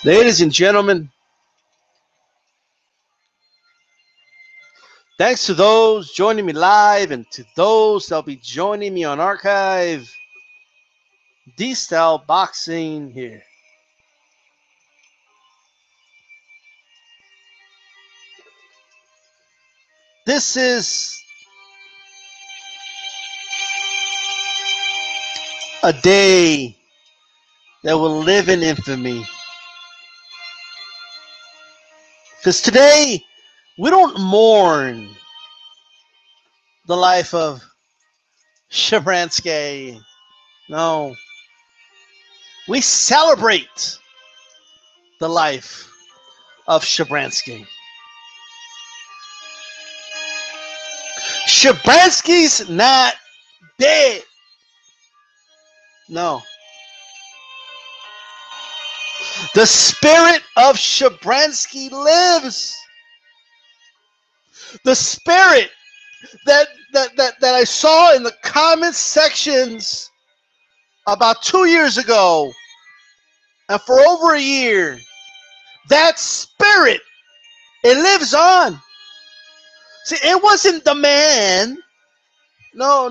Ladies and gentlemen, thanks to those joining me live and to those that'll be joining me on archive. DStyleBoxing here. This is a day that will live in infamy. Because today, we don't mourn the life of Shhhhhaarabrannksssyyy. No. We celebrate the life of Shhhhhaarabrannksssyyy. Shhhhhaarabrannksssyy's not dead. No. The spirit of Shhhhhaarabranksssyyy lives. The spirit that I saw in the comment sections about 2 years ago and for over a year, that spirit, it lives on. See, it wasn't the man. No,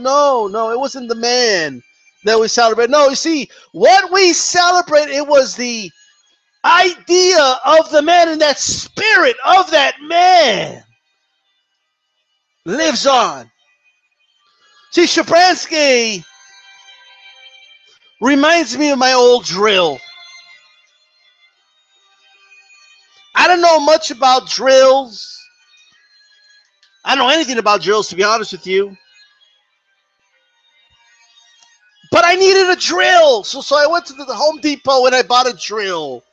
it wasn't the man that we celebrate. No, you see, what we celebrate, it was the idea of the man, and that spirit of that man lives on. See, Shhhhhaarabrannksssyyy reminds me of my old drill. I don't know much about drills. I don't know anything about drills, to be honest with you. But I needed a drill. So I went to the Home Depot and I bought a drill.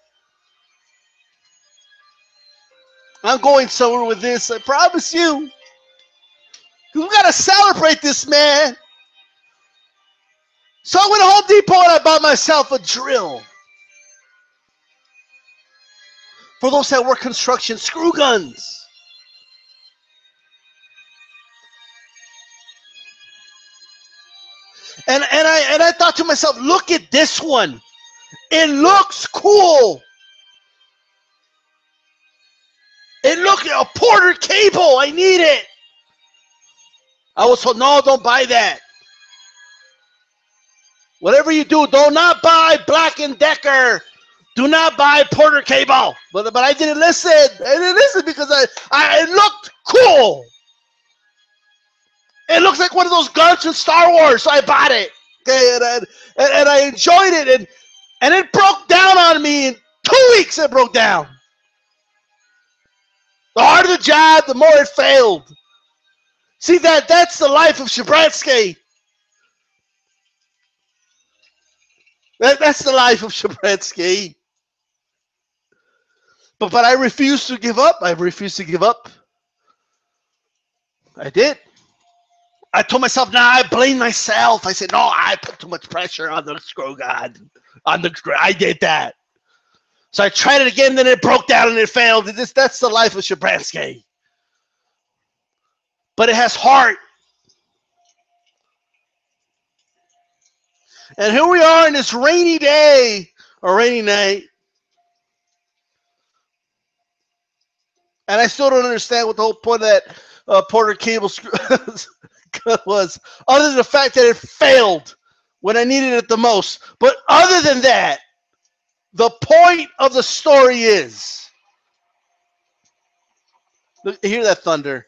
I'm going somewhere with this, I promise you. We got to celebrate this man. So I went to Home Depot and I bought myself a drill. For those that work construction, screw guns. And I thought to myself, look at this one. It looks cool. It looked like a Porter cable. I need it. I was told, no, don't buy that. Whatever you do not buy Black & Decker. Do not buy Porter cable. But I didn't listen. I didn't listen because it looked cool. It looks like one of those guns in Star Wars, so I bought it. Okay, and I enjoyed it, and it broke down on me in 2 weeks. It broke down. The harder the job, the more it failed. See, that's the life of Shhhhhaarabrannksssyyy. That's the life of Shhhhhaarabrannksssyyy. But I refused to give up. I refused to give up. I did. I told myself, nah, I blame myself. I said, no, I put too much pressure on the screw gun. I did that. So I tried it again, then it broke down and it failed. That's the life of Shhhhhaarabrannksssyyy. But it has heart. And here we are in this rainy day or rainy night. And I still don't understand what the whole point of that Porter cable screw was, other than the fact that it failed when I needed it the most. But other than that, the point of the story is, hear that thunder.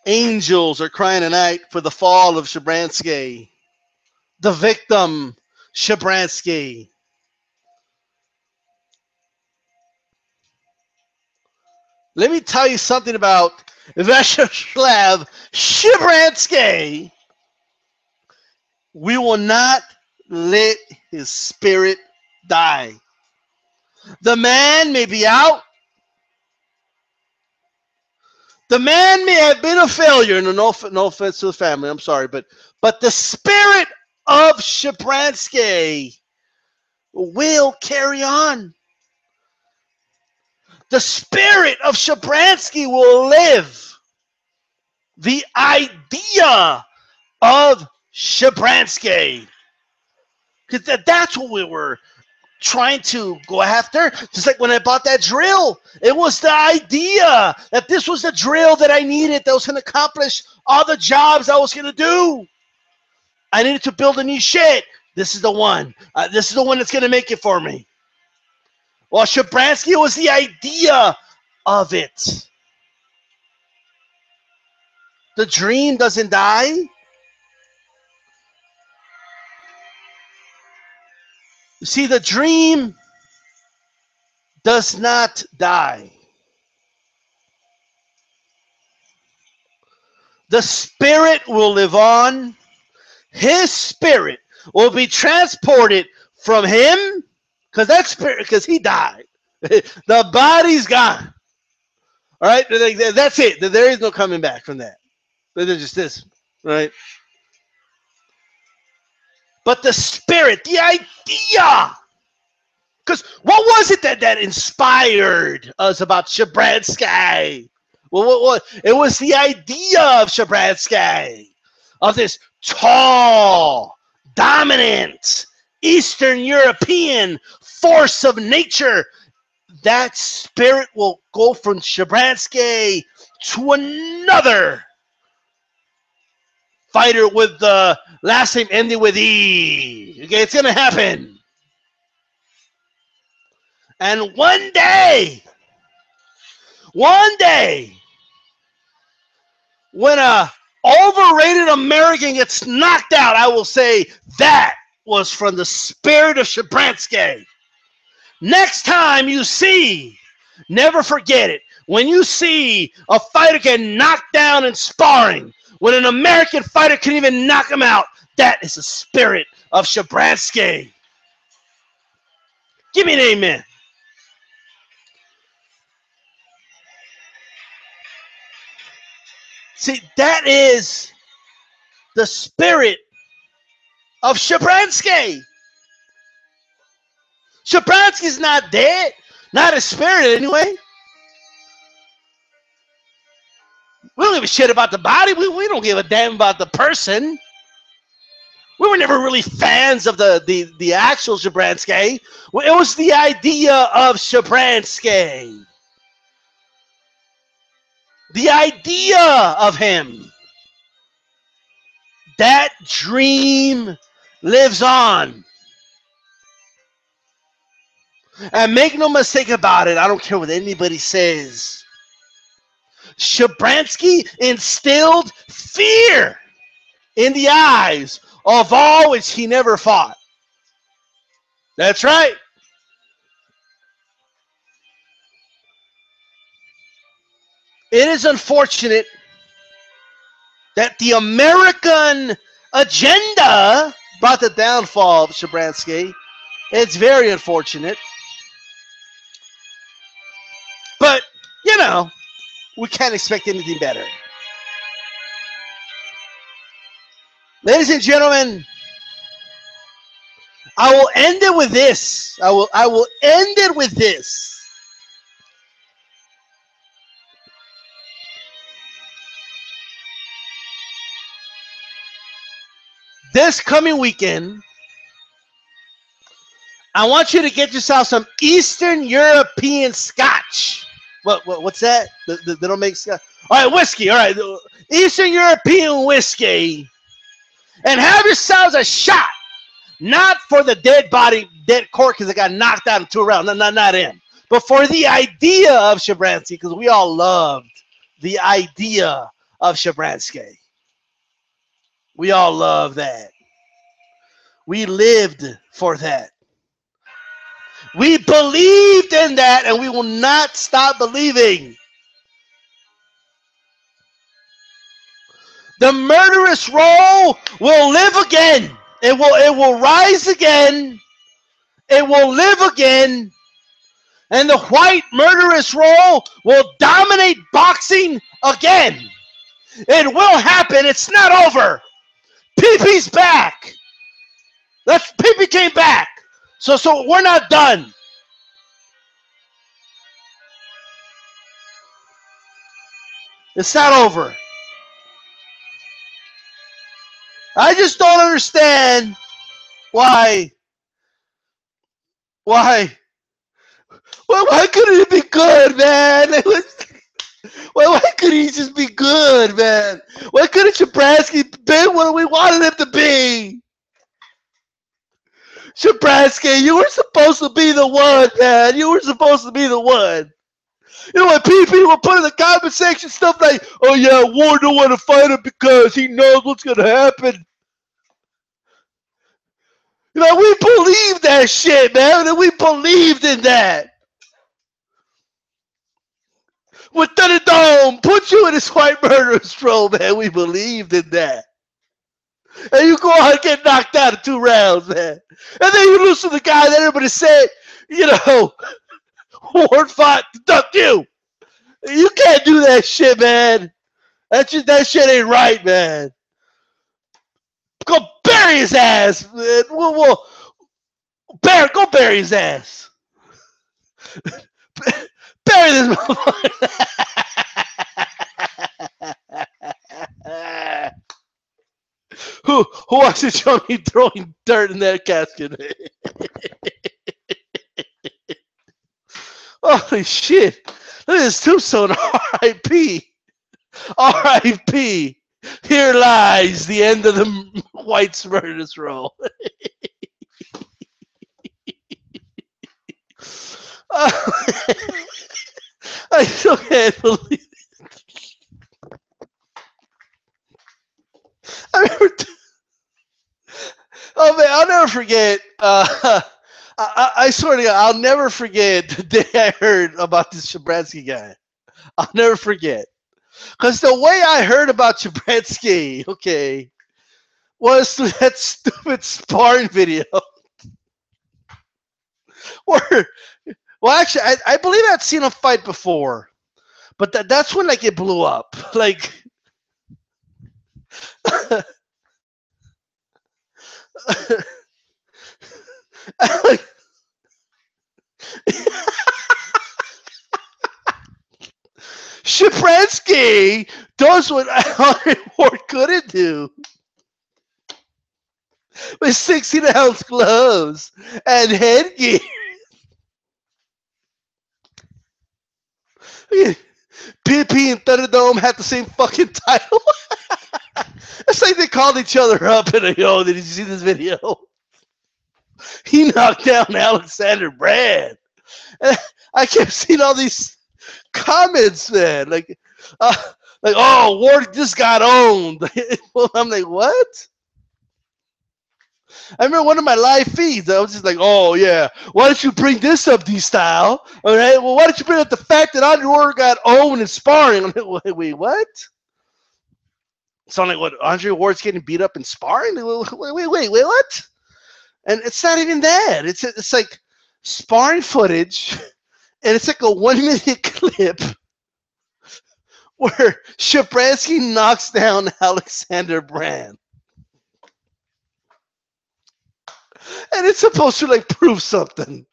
Angels are crying tonight for the fall of Shhhhhaarabrannksssyyy, the victim, Shhhhhaarabrannksssyyy. Let me tell you something about Vyacheslav Shhhhhaarabrannksssyyy. We will not let his spirit die. The man may be out. The man may have been a failure. No offense to the family. I'm sorry, but the spirit of Shhhhhaarabrannksssyyy will carry on. The spirit of Shhhhhaarabrannksssyyy will live. The idea of Shhhhhaarabrannksssyyy Because that's what we were trying to go after. Just like when I bought that drill, it was the idea that this was the drill that I needed that was going to accomplish all the jobs I was going to do. I needed to build a new shit. This is the one. This is the one that's going to make it for me. Well, Shhhhhabransky was the idea of it. The dream doesn't die. You see, the dream does not die. The spirit will live on. His spirit will be transported from him, because he died. The body's gone. All right, that's it. There is no coming back from that. There's just this, right? But the spirit, the idea. Because what was it that inspired us about Shhhhhabransky? Well, it was the idea of Shhhhhabransky, of this tall, dominant, Eastern European force of nature. That spirit will go from Shhhhhabransky to another fighter with the last name ending with E. Okay, it's going to happen. And one day, when a overrated American gets knocked out, I will say that was from the spirit of Shhhhhabransky. Next time you see, never forget it, when you see a fighter get knocked down in sparring, when an American fighter can even knock him out, that is the spirit of Shhhhhabransky. Give me an amen. See, that is the spirit of Shhhhhabransky. Shhhhhabransky's not dead. Not his spirit, anyway. We don't give a shit about the body. We don't give a damn about the person. We were never really fans of the actual Shhhhhabransky. It was the idea of Shhhhhabransky. The idea of him. That dream lives on. And make no mistake about it, I don't care what anybody says. Shhhhhabransky instilled fear in the eyes of all which he never fought. That's right. It is unfortunate that the American agenda brought the downfall of Shhhhhabransky. It's very unfortunate. But, you know, we can't expect anything better. Ladies and gentlemen, I will end it with this. I will end it with this. This coming weekend, I want you to get yourself some Eastern European Scotch. What's that? They don't make Scotch. All right, whiskey. All right, Eastern European whiskey, and have yourselves a shot. Not for the dead corpse that got knocked out in 2 rounds. Not him. But for the idea of Shhhhhabransky, because we all loved the idea of Shhhhhabransky. We all love that. We lived for that. We believed in that, and we will not stop believing. The murderous role will live again. It will rise again. It will live again. And the white murderous role will dominate boxing again. It will happen. It's not over. PP's back. PP came back. So we're not done. It's not over. I just don't understand why Why? Well, why couldn't it be good, man? Why couldn't he just be good, man? Why couldn't Shabransky be what we wanted him to be? Shabransky, you were supposed to be the one, man. You were supposed to be the one. You know what people will put in the comment section stuff like, oh yeah, Ward don't want to fight him because he knows what's going to happen. You know, we believed that shit, man. And we believed in that. With the dome, put you in this white murderer's role, man. We believed in that. And you go out and get knocked out in 2 rounds, man. And then you lose to the guy that everybody said, you know, Ward fought to duck you. You can't do that shit, man. That shit ain't right, man. Go bury his ass, man. Go bury his ass. Bury this motherfucker. Who wants to show me throwing dirt in that casket? Holy shit. Look at this tombstone. R.I.P. R.I.P. Here lies the end of the White's murderous row. I still can't believe it. Oh man, I'll never forget. I swear to God, I'll never forget the day I heard about this Shabransky guy. I'll never forget. Because the way I heard about Shabransky, okay, was through that stupid sparring video. Where, well, actually, I believe I'd seen him fight before. But that's when, like, it blew up. Like, Shabransky does what Andre Ward couldn't do with 16-ounce gloves and headgear. PP and Thunderdome had the same fucking title. It's like they called each other up and like, yo, did you see this video? He knocked down Alexander Brand. And I kept seeing all these comments, man. Like, oh, Ward just got owned. Well, I'm like, what? I remember one of my live feeds, I was just like, oh, yeah, why don't you bring this up, D-Style? All right, well, why don't you bring up the fact that Andre Ward got owned in sparring? I'm like, wait, what? Sound like what? Andre Ward's getting beat up in sparring? Wait, what? And it's not even that. It's like sparring footage, and it's like a 1-minute clip where Shabransky knocks down Alexander Brand. And it's supposed to like prove something.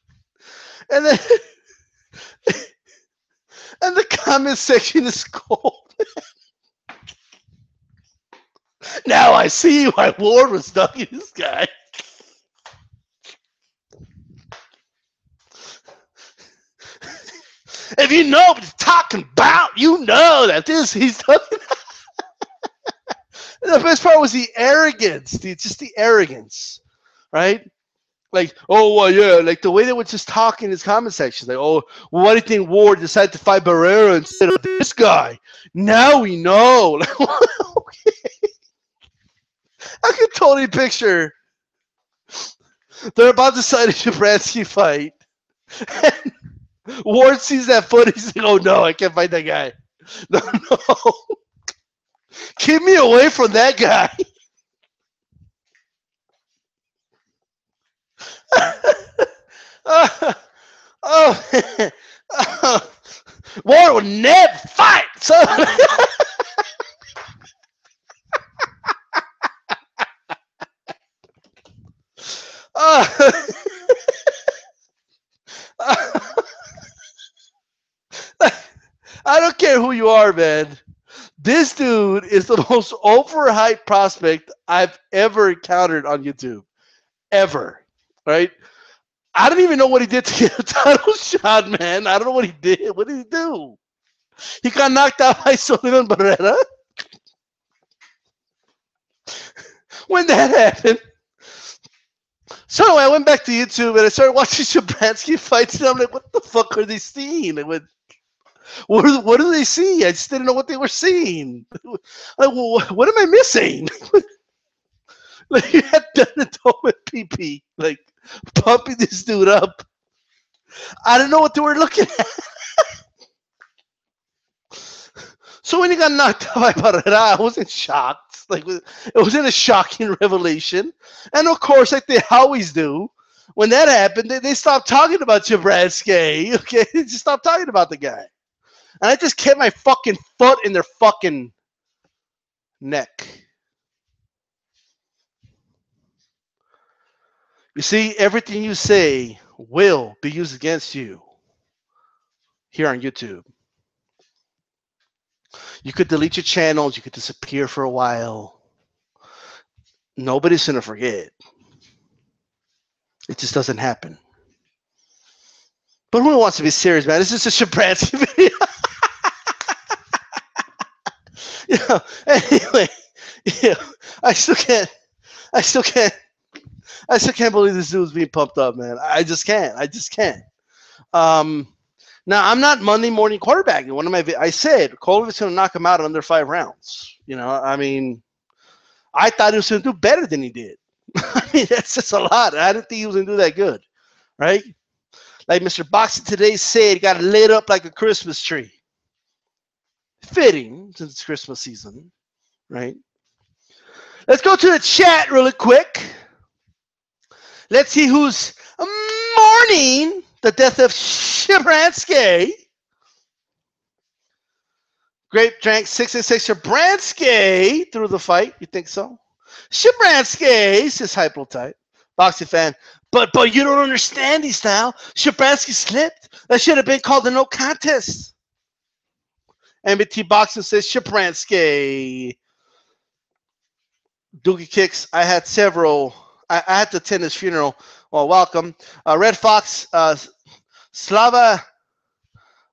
And then and the comment section is cold. Now I see why Ward was ducking this guy. If you know what he's talking about, you know that he's talking. The best part was the arrogance, just the arrogance, right? Like, oh, well, yeah, like the way they were just talking in his comment section. Like, oh, well, why do you think Ward decided to fight Barrera instead of this guy? Now we know. Like, okay. I can totally picture they're about to decide a Shabransky fight. And Ward sees that footage. He's like, oh, no, I can't fight that guy. No. Keep me away from that guy. Ward will never fight. So I don't care who you are, man. This dude is the most overhyped prospect I've ever encountered on YouTube. Ever. Right? I don't even know what he did to get a title shot, man. I don't know what he did. What did he do? He got knocked out by Sullivan Barrera. When that happened, so anyway, I went back to YouTube and I started watching Shabransky fights, and I'm like, what the fuck are they seeing? I went, what do they see? I just didn't know what they were seeing. Like, well, what am I missing? Like, you had done it with PP, like pumping this dude up. I didn't know what they were looking at. So when he got knocked out by Barrera, I wasn't shocked. Like, it wasn't a shocking revelation. And of course, like they always do, when that happened, they stopped talking about Shabransky. Okay, they just stopped talking about the guy. And I just kept my fucking foot in their fucking neck. You see, everything you say will be used against you here on YouTube. You could delete your channels. You could disappear for a while. Nobody's going to forget. It just doesn't happen. But who wants to be serious, man? This is a Shabransky video. Anyway, I still can't believe this dude's being pumped up, man. I just can't. Now, I'm not Monday morning quarterbacking. I said Kolovic's going to knock him out in under 5 rounds. I mean, I thought he was going to do better than he did. I mean, that's just a lot. I didn't think he was going to do that good, right? Like Mr. Boxing today said, he got lit up like a Christmas tree. Fitting, since it's Christmas season, right? Let's go to the chat really quick. Let's see who's mourning the death of Shabransky. Grape drank 666. Shabransky through the fight. You think so? Shabransky says Hypnotype. Boxing fan. But you don't understand, DStyle. Shabransky slipped. That should have been called a no contest. MBT Boxing says Shabransky. Doogie Kicks. I had several. I had to attend his funeral. Well, welcome. Red Fox. Slava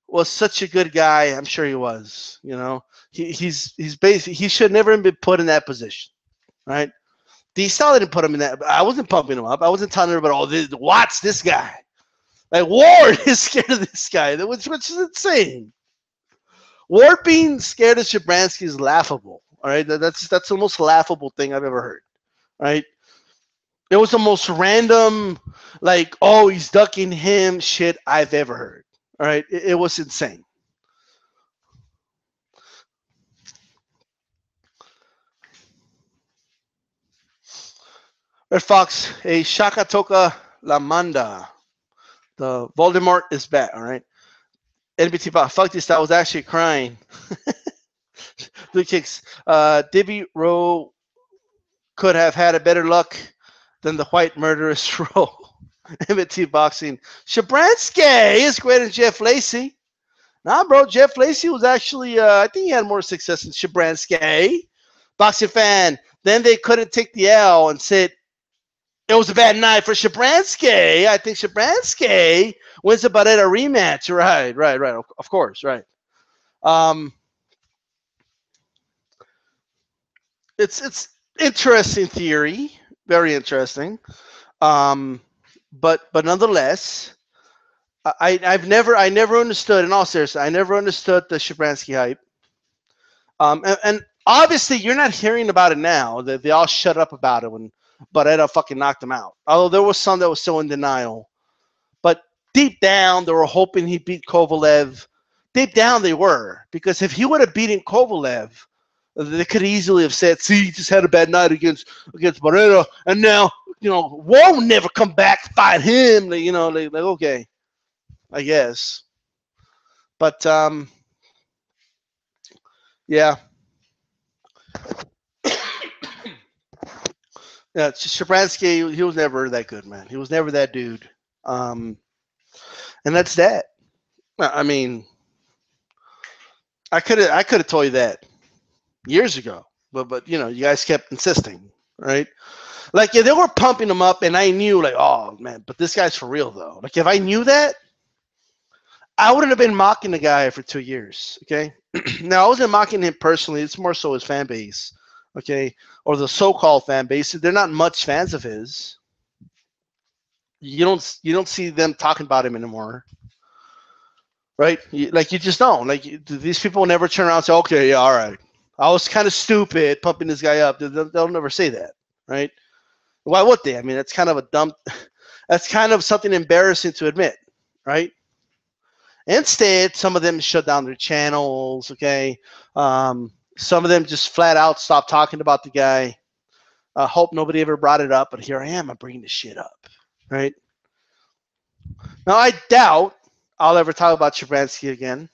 was such a good guy. I'm sure he was. He's basically, he should never have been put in that position, right? DStyle didn't put him in that. I wasn't pumping him up. I wasn't telling everybody, watch this guy. Like, Ward is scared of this guy, which is insane. Ward being scared of Shabransky is laughable. All right, that's the most laughable thing I've ever heard. Right? It was the most random, like, oh, he's ducking him shit I've ever heard. All right, it was insane. Red Fox, a Shakatoka La Manda. The Voldemort is back. All right. NBT Box, fuck this. I was actually crying. Blue Kicks. Dibby Rowe could have had a better luck than the white murderous Rowe. NBT Boxing. Shabransky is greater than Jeff Lacey. Nah, bro. Jeff Lacey was actually, I think he had more success than Shabransky. Boxing fan. Then they couldn't take the L and said it was a bad night for Shabransky. I think Shabransky wins the Barrera rematch. Right. Of course, right. It's interesting theory, very interesting. But nonetheless, I never understood, in all seriousness, I never understood the Shabransky hype. And obviously you're not hearing about it now. They all shut up about it when Barrera fucking knocked him out. Although there was some that was still in denial. But deep down, they were hoping he beat Kovalev. Deep down, they were. Because if he would have beaten Kovalev, they could easily have said, see, he just had a bad night against Barrera. And now, won't never come back to fight him. Like, okay, I guess. But, yeah. Yeah, Shabransky, he was never that good, man. He was never that dude. And that's that. I mean, I could have told you that years ago, but you guys kept insisting, right? Like if they were pumping him up and I knew like, oh man, but this guy's for real though. Like if I knew that, I wouldn't have been mocking the guy for 2 years. Okay. Now I wasn't mocking him personally. It's more so his fan base. Okay. Or the so-called fan base. They're not much fans of his. You don't see them talking about him anymore. Right? Like you just don't. Like these people never turn around and say, okay, yeah, all right. I was kind of stupid pumping this guy up. They'll never say that. Right? Why would they? I mean, that's kind of a dumb, that's kind of something embarrassing to admit, right? Instead, some of them shut down their channels, okay? Some of them just flat out stopped talking about the guy. I hope nobody ever brought it up, but here I am. I'm bringing this shit up, right? Now, I doubt I'll ever talk about Shabransky again.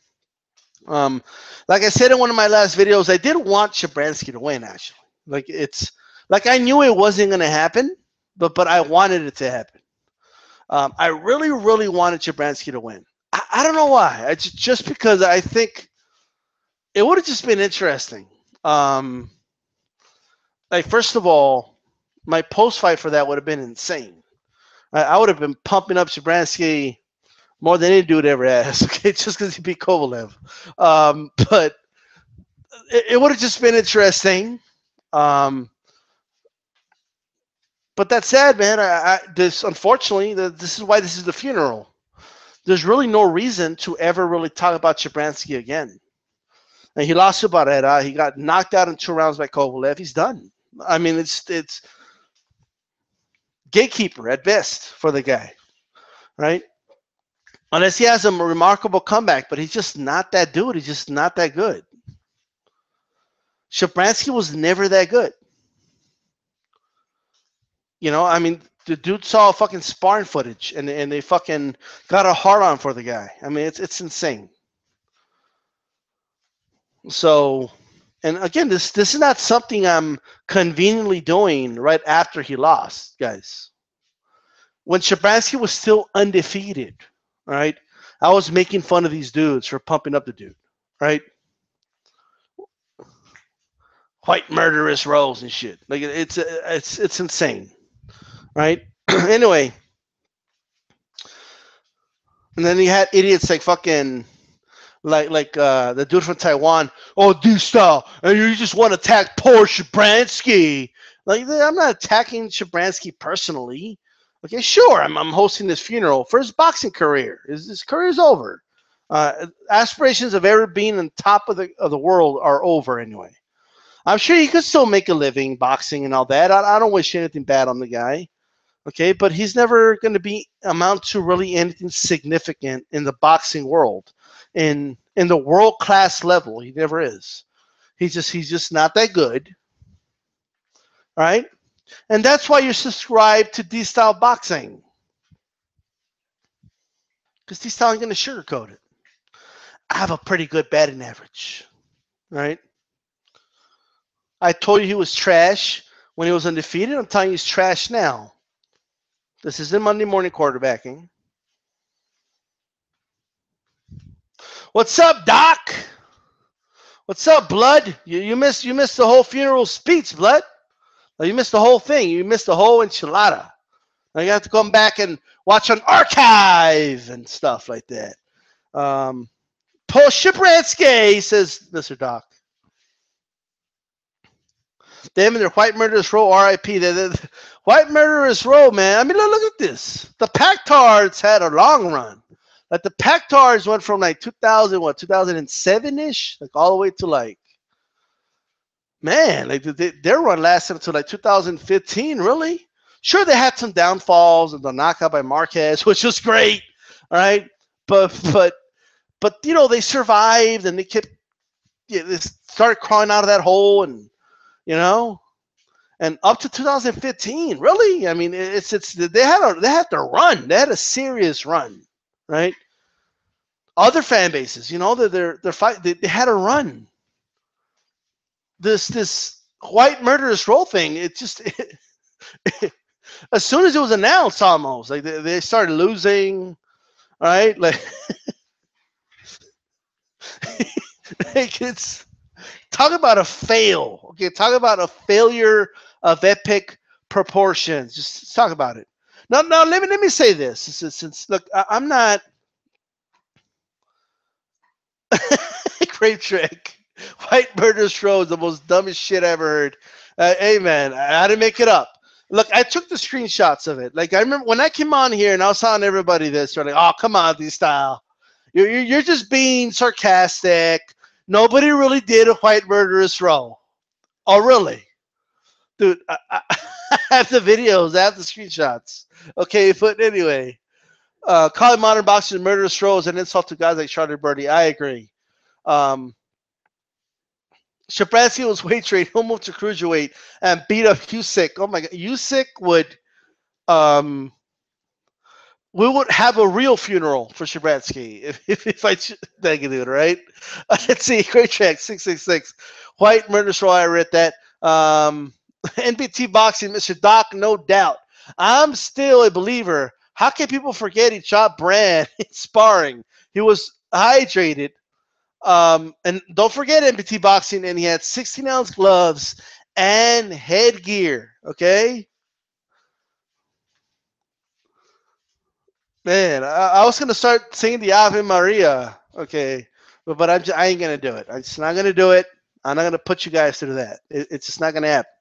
Like I said in one of my last videos, I did want Shabransky to win, actually. Like it's like I knew it wasn't going to happen, but I wanted it to happen. I really, really wanted Shabransky to win. I don't know why. Just because I think it would have just been interesting. Like first of all, my post fight for that would have been insane. I would have been pumping up Shabransky more than any dude ever has. Okay, just because he beat Kovalev. But it would have just been interesting. But that said, man, this unfortunately, this is why this is the funeral. There's really no reason to ever really talk about Shabransky again. And he lost to Barrera. He got knocked out in 2 rounds by Kovalev. He's done. I mean, it's gatekeeper at best for the guy, right? Unless he has a remarkable comeback, but he's just not that dude. He's just not that good. Shabransky was never that good. You know, I mean, the dude saw fucking sparring footage and they fucking got a hard on for the guy. I mean, it's insane. So, and again, this is not something I'm conveniently doing right after he lost, guys. When Shabransky was still undefeated, right? I was making fun of these dudes for pumping up the dude, right? White murderous roles and shit. Like it's insane, right? Anyway, and then you had idiots like fucking like the dude from Taiwan. Oh, DStyle, and you just want to attack poor Shabransky. Like I'm not attacking Shabransky personally. Okay, sure, I'm hosting this funeral for his boxing career. His career's over. Aspirations of ever being on top of the world are over anyway. I'm sure he could still make a living boxing and all that. I don't wish anything bad on the guy. Okay, but he's never going to amount to really anything significant in the boxing world. In the world class level, he never is. He's just not that good. All right? And that's why you're subscribed to DStyleBoxing. Because DStyle ain't going to sugarcoat it. I have a pretty good batting average. Right? I told you he was trash when he was undefeated. I'm telling you he's trash now. This isn't Monday morning quarterbacking. What's up, Doc? What's up, Blood? You missed the whole funeral speech, Blood. You missed the whole thing. You missed the whole enchilada. Now you have to come back and watch on archive and stuff like that. Paul Shabransky, says Mr. Doc. Them and their White Murderous Row, R.I.P. The White Murderous Row, man. I mean, look at this. The Pactards had a long run. Like the Pactards went from like 2007-ish, like all the way to like, man, like their run lasted until like 2015, really? Sure, they had some downfalls and the knockout by Marquez, which was great, all right? But you know, they survived and they kept, they started crawling out of that hole and, you know, and up to 2015, really? I mean, they had to run. They had a serious run, right? Other fan bases, you know, they're fight. They had a run. This White Murderous Row thing, it just as soon as it was announced, almost like they started losing, right? Like, like it's talk about a fail. Okay, talk about a failure of epic proportions. Just let's talk about it. Now, let me say this. Since look, I'm not great trick. White murderous row is the most dumbest shit I ever heard. Hey man, I didn't make it up. Look, I took the screenshots of it. Like I remember when I came on here and I was telling everybody this. They're like, "Oh, come on, DStyle. You're just being sarcastic. Nobody really did a white murderous row." Oh, really? Dude, I have the videos, I have the screenshots. Okay, but anyway, calling modern boxing murderous row is an insult to guys like Charlie Birdie. I agree. Um, Shabransky was weight trained. He'll move to cruiserweight and beat up Usyk. Oh my God, Usyk would. Um, we would have a real funeral for Shabransky if I negative, right? Let's see. Great track 666. White murderous row. I read that. NBT boxing, Mr. Doc, no doubt. I'm still a believer. How can people forget he shot Brand in sparring? He was hydrated. And don't forget NBT boxing, and he had 16-ounce gloves and headgear. Okay, man, I was gonna start singing the Ave Maria. Okay, but I ain't gonna do it. I'm just not gonna do it. I'm not gonna put you guys through that. It's just not gonna happen.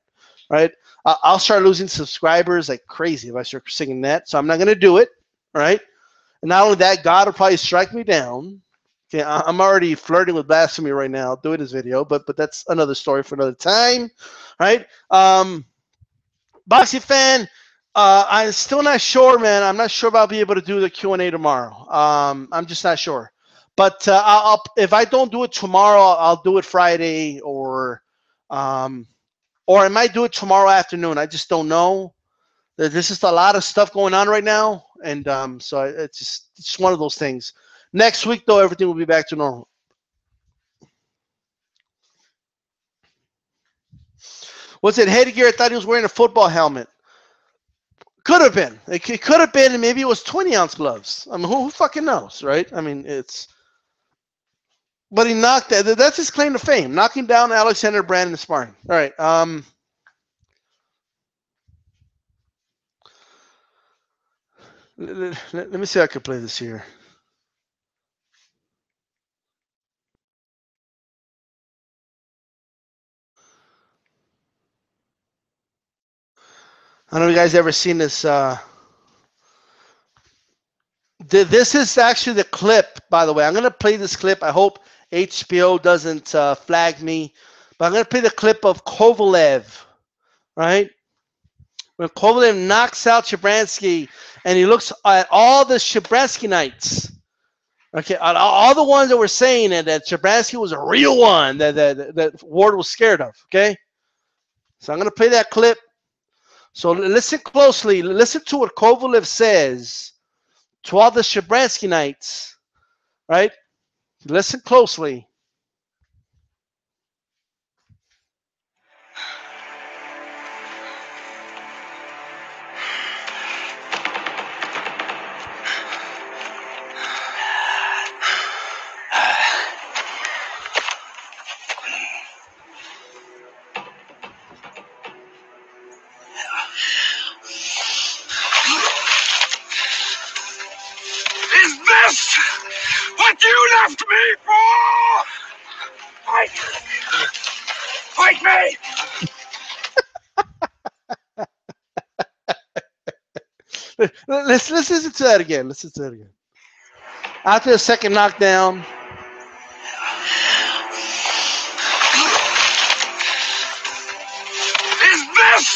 Right? I'll start losing subscribers like crazy if I start singing that. So I'm not gonna do it. Right? And not only that, God will probably strike me down. Okay, I'm already flirting with blasphemy right now doing this video, but that's another story for another time, right? Boxing fan, I'm still not sure, man. I'm not sure if I'll be able to do the Q&A tomorrow. I'm just not sure. But I'll if I don't do it tomorrow, I'll do it Friday or I might do it tomorrow afternoon. I just don't know. There's just a lot of stuff going on right now, and so it's just one of those things. Next week, though, everything will be back to normal. Was it headgear? I thought he was wearing a football helmet. Could have been. It could have been, and maybe it was 20-ounce gloves. I mean, who fucking knows, right? I mean, it's. But he knocked that. That's his claim to fame, knocking down Alexander Brand in sparring. All right. Let me see if I can play this here. I don't know if you guys ever seen this. This is actually the clip, by the way. I'm going to play this clip. I hope HBO doesn't flag me. But I'm going to play the clip of Kovalev, right? When Kovalev knocks out Shabransky, and he looks at all the Shabransky nights. Okay, all the ones that were saying that Shabransky was a real one that Ward was scared of. Okay, so I'm going to play that clip. So listen closely. Listen to what Kovalev says to all the Shabransky nights, right? Listen closely. Is this what you left me for? Fight! Fight me! Let's listen to that again. Let's listen to that again. After the second knockdown. Is this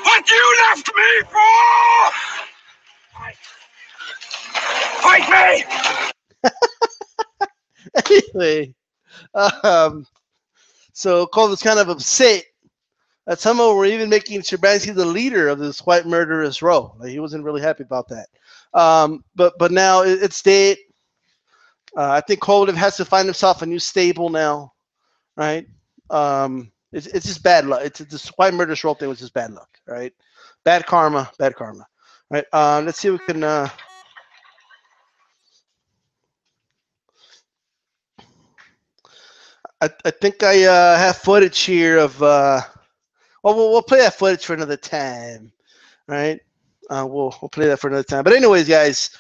what you left me for? Fight me! Anyway, so Cole was kind of upset that somehow we're even making Shabransky the leader of this white murderous row. Like, he wasn't really happy about that. But now it's dead. I think Kovalev has to find himself a new stable now, right? It's just bad luck. It's this white murderous row thing was just bad luck, right? Bad karma, bad karma. Right. Let's see if we can. I think I have footage here of Well, we'll play that footage for another time, right? We'll play that for another time. But anyways, guys,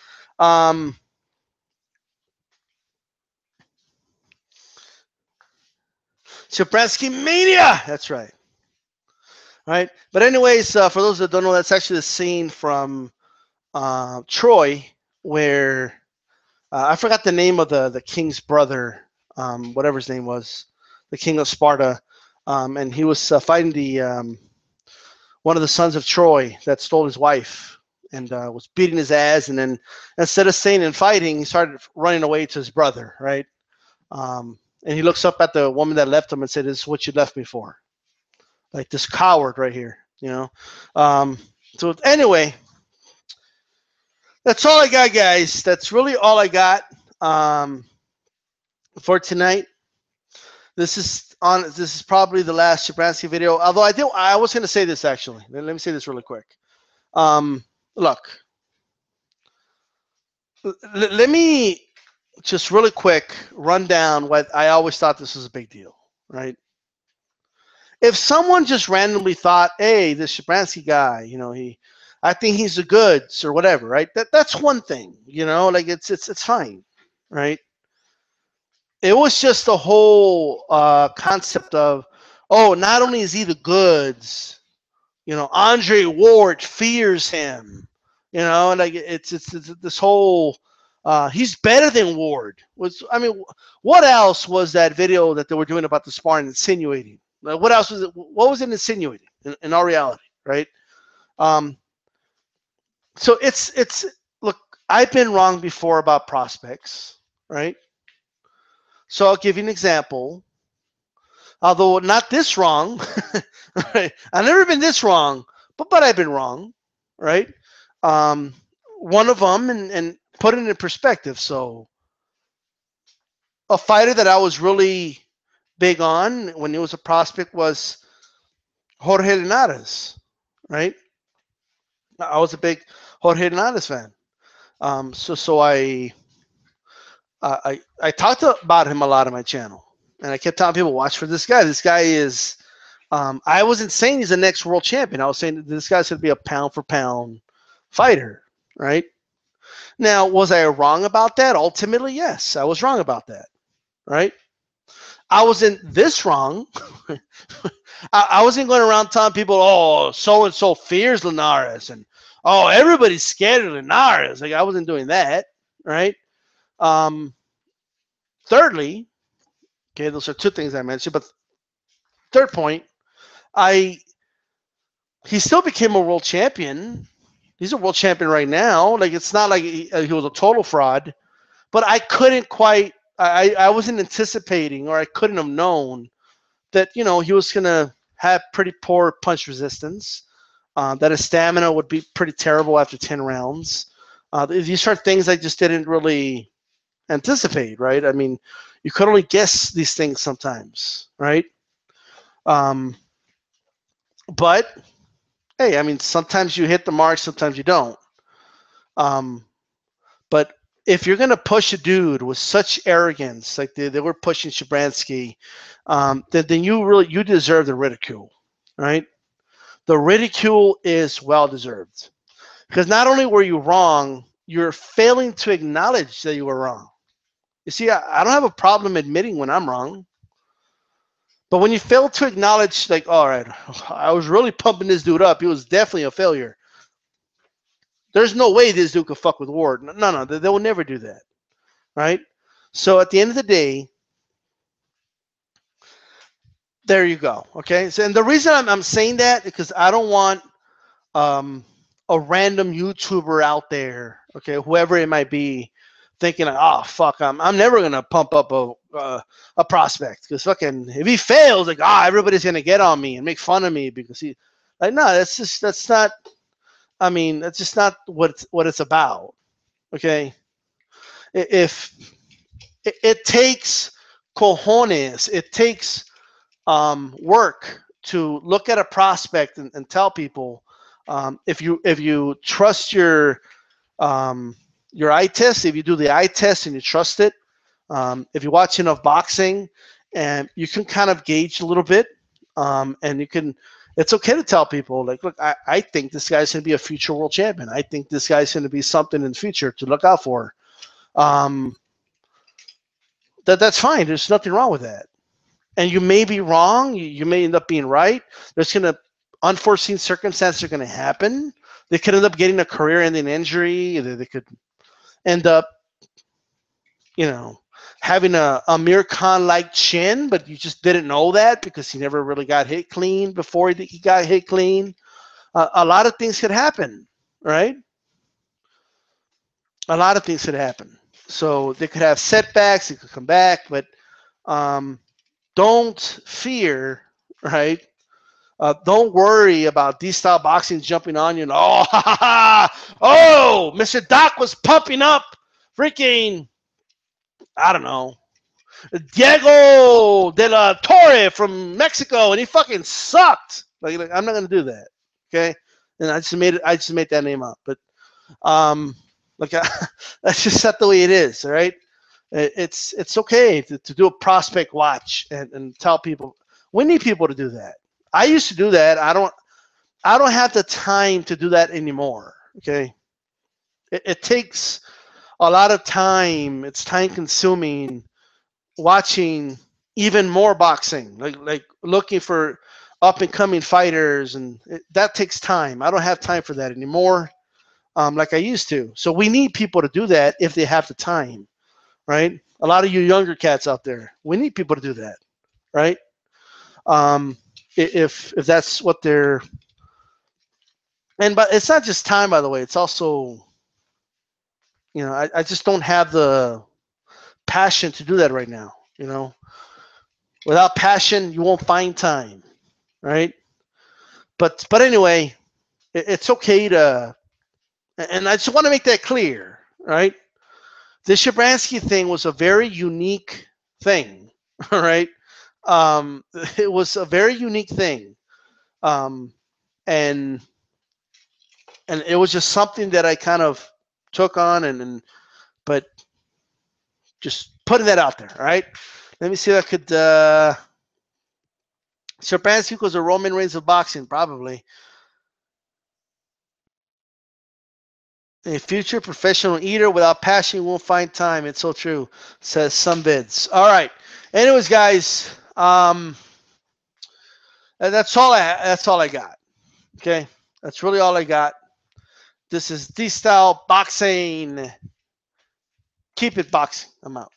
Shabransky Mania. That's right. Right. But anyways, for those that don't know, that's actually the scene from Troy where I forgot the name of the king's brother, whatever his name was, the king of Sparta, and he was fighting the one of the sons of Troy that stole his wife and was beating his ass. And then instead of staying and fighting, he started running away to his brother, right? And he looks up at the woman that left him and said, "This is what you left me for, like this coward right here," you know. So anyway, that's all I got, guys. That's really all I got for tonight. This is probably the last Shabransky video. Although I was going to say this actually. Let me say this really quick. Look, let me just really quick run down what I always thought this was a big deal, right? If someone just randomly thought, "Hey, this Shabransky guy, I think he's the goods," or whatever, right? That's one thing, like it's fine, right? It was just the whole concept of, oh, not only is he the goods, Andre Ward fears him, like it's this whole he's better than Ward. What else was that video that they were doing about the sparring insinuating? Like, what else was it? What was it insinuating in our reality, right? So it's look, I've been wrong before about prospects, right? So I'll give you an example. Although not this wrong, right? I've never been this wrong, but I've been wrong, right? One of them, and put it in perspective. So a fighter that I was really big on when he was a prospect was Jorge Linares, right? I was a big Jorge Linares fan. So I talked about him a lot on my channel, and I kept telling people, watch for this guy. This guy is. I wasn't saying he's the next world champion. I was saying this guy's going to be a pound for pound fighter, right? Now, was I wrong about that? Ultimately, yes, I was wrong about that, right? I wasn't this wrong. I wasn't going around telling people, oh, so-and-so fears Linares, and oh, everybody's scared of Linares. Like, I wasn't doing that, right? Thirdly, okay, those are two things I mentioned, but third point, he still became a world champion. He's a world champion right now. Like, it's not like he was a total fraud, but I couldn't quite, I wasn't anticipating, or I couldn't have known that, he was going to have pretty poor punch resistance, that his stamina would be pretty terrible after 10 rounds. These are things I just didn't really anticipate, right? I mean, you could only guess these things sometimes, right? But hey, I mean, sometimes you hit the mark, sometimes you don't. But if you're gonna push a dude with such arrogance, like they were pushing Shabransky, then you deserve the ridicule, right? The ridicule is well deserved, because not only were you wrong, you're failing to acknowledge that you were wrong. You see, I don't have a problem admitting when I'm wrong. But when you fail to acknowledge, like, all right, I was really pumping this dude up. He was definitely a failure. There's no way this dude could fuck with Ward. No, they will never do that, right? So at the end of the day, there you go, okay? So, and the reason I'm saying that is because I don't want a random YouTuber out there, okay, whoever it might be, thinking, oh fuck, I'm never gonna pump up a prospect, because fucking if he fails, like, everybody's gonna get on me and make fun of me because he, like, no, that's not. I mean, that's just not what it's about. Okay, if it takes cojones, it takes work to look at a prospect and tell people, if you trust your eye test, if you do the eye test and you trust it, if you watch enough boxing, and you can kind of gauge a little bit, and you can, It's okay to tell people, like, look, I think this guy's going to be a future world champion. I think this guy's going to be something in the future to look out for. That's fine. There's nothing wrong with that. And you may be wrong. You may end up being right. There's going to unforeseen circumstances are going to happen. They could end up getting a career-ending injury. They could end up, having a Amir Khan-like chin, but you just didn't know that because he never really got hit clean before he got hit clean. A lot of things could happen, right? A lot of things could happen. So they could have setbacks. They could come back, but don't fear, right? Don't worry about DStyleBoxing jumping on you and oh, Mr. Doc was pumping up freaking, I don't know, Diego de la Torre from Mexico, and he fucking sucked. Like I'm not gonna do that, okay? And I just made that name up, but that's just not the way it is, all right? It's okay to do a prospect watch and tell people. We need people to do that. I used to do that. I don't have the time to do that anymore. Okay, it takes a lot of time. It's time consuming watching even more boxing, like looking for up and coming fighters, and that takes time. I don't have time for that anymore, like I used to. So we need people to do that if they have the time, right? A lot of you younger cats out there, we need people to do that, right? If that's what they're, but it's not just time, by the way. It's also, I just don't have the passion to do that right now. Without passion, you won't find time, right? But anyway, it's okay to, and I just want to make that clear, right? The Shhhhhabransky thing was a very unique thing, all right? It was a very unique thing, and it was just something that I kind of took on, but just putting that out there, all right? Let me see if I could. Shhhhhabransky was a Roman Reigns of boxing, probably. A future professional eater without passion won't find time. It's so true, says some bids. All right. Anyways, guys, that's all I got. Okay, that's really all I got. This is DStyleBoxing. Keep it boxing. I'm out.